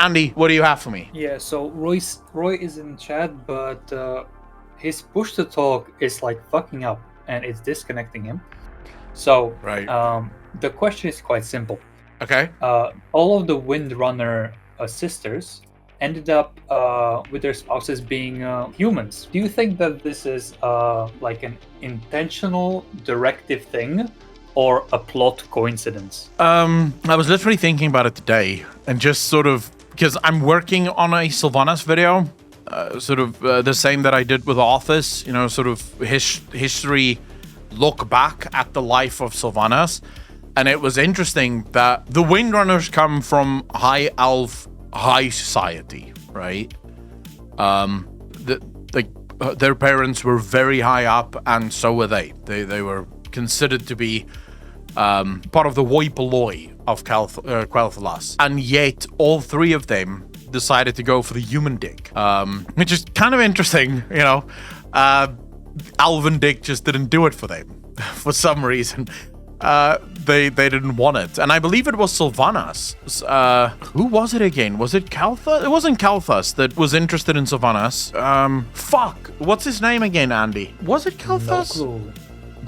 Andy, what do you have for me? Yeah, so Roy is in chat, but his push to talk is like fucking up and it's disconnecting him. So Right. The question is quite simple. Okay. All of the Windrunner sisters ended up with their spouses being humans. Do you think that this is like an intentional directive thing or a plot coincidence? I was literally thinking about it today and just sort of, because I'm working on a Sylvanas video, the same that I did with Arthas, sort of history look back at the life of Sylvanas. And it was interesting that the Windrunners come from high elf, high society, right? Their parents were very high up, and so were they. They were considered to be part of the hoi polloi of Quel'Thalas. And yet, all three of them decided to go for the human dick, which is kind of interesting, Elven dick just didn't do it for them for some reason. They didn't want it, and I believe it was Sylvanas. Who was it again? Was it Kalthas? It wasn't Kalthas that was interested in Sylvanas. Fuck, what's his name again, Andy? Was it Kalthas? No clue.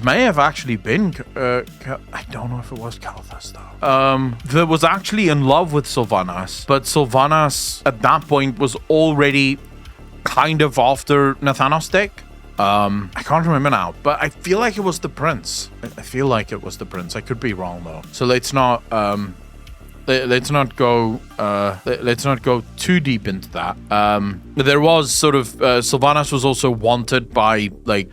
May have actually been. I don't know if it was Kalthas though. That was actually in love with Sylvanas, but Sylvanas at that point was already kind of after Nathanos' dick. I can't remember now, but I feel like it was the prince. I feel like it was the prince. I could be wrong though. So let's not go too deep into that. There was sort of Sylvanas was also wanted by like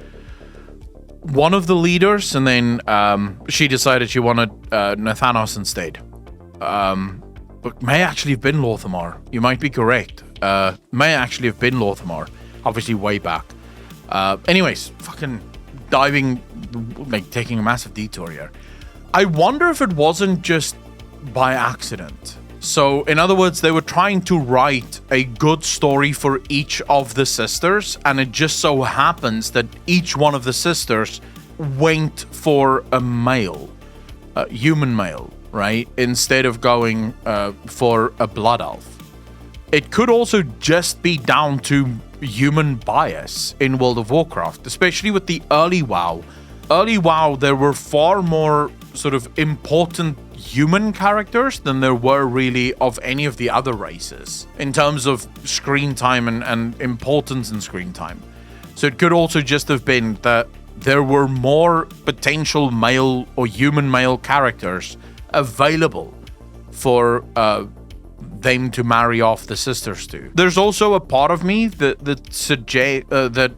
one of the leaders, and then she decided she wanted Nathanos instead. But may actually have been Lorthamar. You might be correct. May actually have been Lorthamar. Obviously way back. Anyways, fucking diving, like taking a massive detour here. I wonder if it wasn't just by accident. So, in other words, they were trying to write a good story for each of the sisters, and it just so happens that each one of the sisters went for a male, human male, right? Instead of going for a blood elf. It could also just be down to human bias in World of Warcraft, especially with the early WoW. Early WoW, there were far more sort of important human characters than there were really of any of the other races in terms of screen time and importance in screen time. So it could also just have been that there were more potential male or human male characters available for them to marry off the sisters to. There's also a part of me that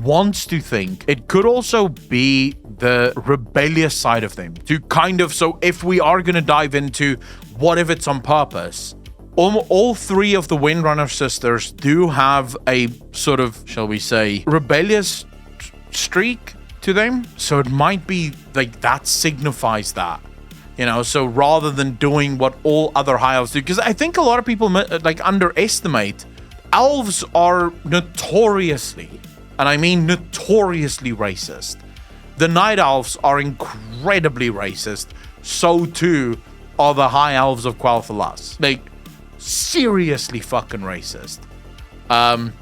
wants to think it could also be the rebellious side of them to kind of, so if we are going to dive into what if it's on purpose, all three of the Windrunner sisters do have a sort of, shall we say, rebellious streak to them. So it might be like that signifies that. So rather than doing what all other high elves do, because I think a lot of people like underestimate, elves are notoriously, and I mean notoriously racist. The night elves are incredibly racist. So too are the high elves of Quel'Thalas. Like, seriously fucking racist.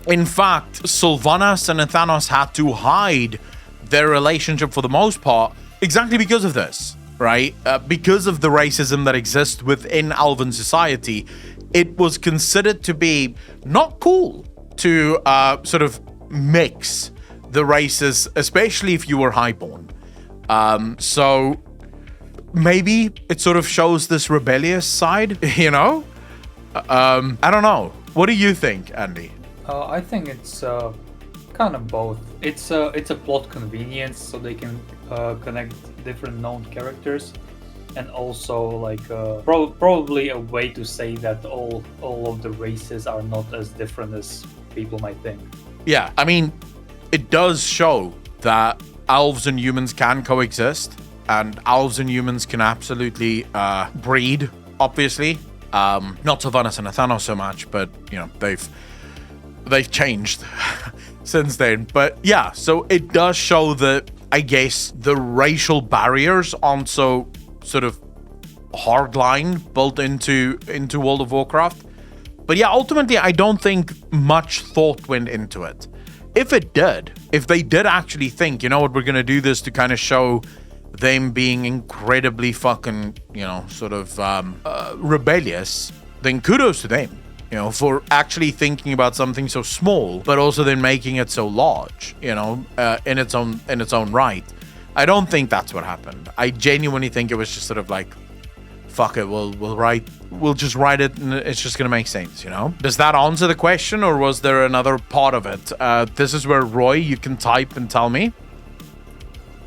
In fact, Sylvanas and Nathanos had to hide their relationship for the most part exactly because of this. Right? Because of the racism that exists within Elven society, it was considered to be not cool to sort of mix the races, especially if you were highborn. So maybe it sort of shows this rebellious side, I don't know. What do you think, Andy? I think it's kind of both. It's a plot convenience, so they can connect different known characters, and also like probably a way to say that all of the races are not as different as people might think. Yeah, I mean, it does show that elves and humans can coexist, and elves and humans can absolutely breed, obviously. Not Sylvanas and Nathanos so much, but they've changed since then. But yeah, so it does show that, I guess, the racial barriers aren't so sort of hardline built into World of Warcraft. But yeah, ultimately, I don't think much thought went into it. If they did actually think, you know what, we're going to do this to kind of show them being incredibly fucking, sort of rebellious, then kudos to them, for actually thinking about something so small, but also then making it so large, in its own right. I don't think that's what happened. I genuinely think it was just sort of like, fuck it, we'll just write it and it's just gonna make sense, Does that answer the question, or was there another part of it? This is where, Roy, you can type and tell me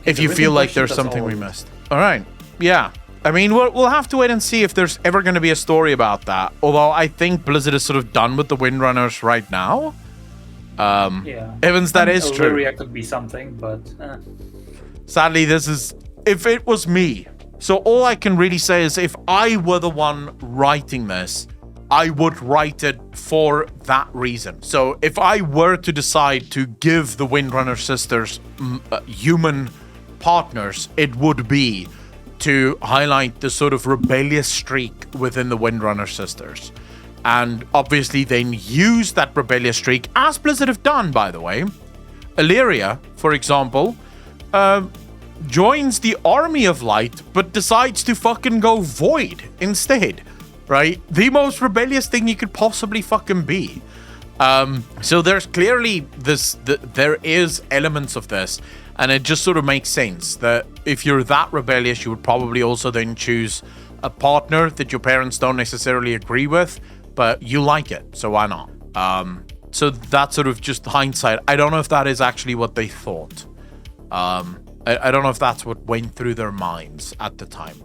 if you feel like there's something we missed. All right, yeah. I mean, we'll have to wait and see if there's ever going to be a story about that. Although I think Blizzard is sort of done with the Windrunners right now. Yeah. Evans, that is true. Alleria could be something, but... Sadly, this is... If it was me... So all I can really say is if I were the one writing this, I would write it for that reason. So if I were to decide to give the Windrunner sisters human partners, it would be to highlight the sort of rebellious streak within the Windrunner sisters. And obviously then use that rebellious streak, as Blizzard have done, by the way. Alleria, for example, joins the Army of Light, but decides to fucking go Void instead, right? The most rebellious thing you could possibly fucking be. So there's clearly there is elements of this, and it just sort of makes sense that if you're that rebellious, you would probably also then choose a partner that your parents don't necessarily agree with, but you like it, so why not? So that's sort of just hindsight. I don't know if that is actually what they thought. I don't know if that's what went through their minds at the time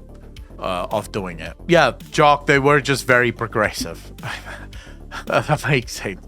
of doing it. Yeah, Jock, they were just very progressive. That makes sense.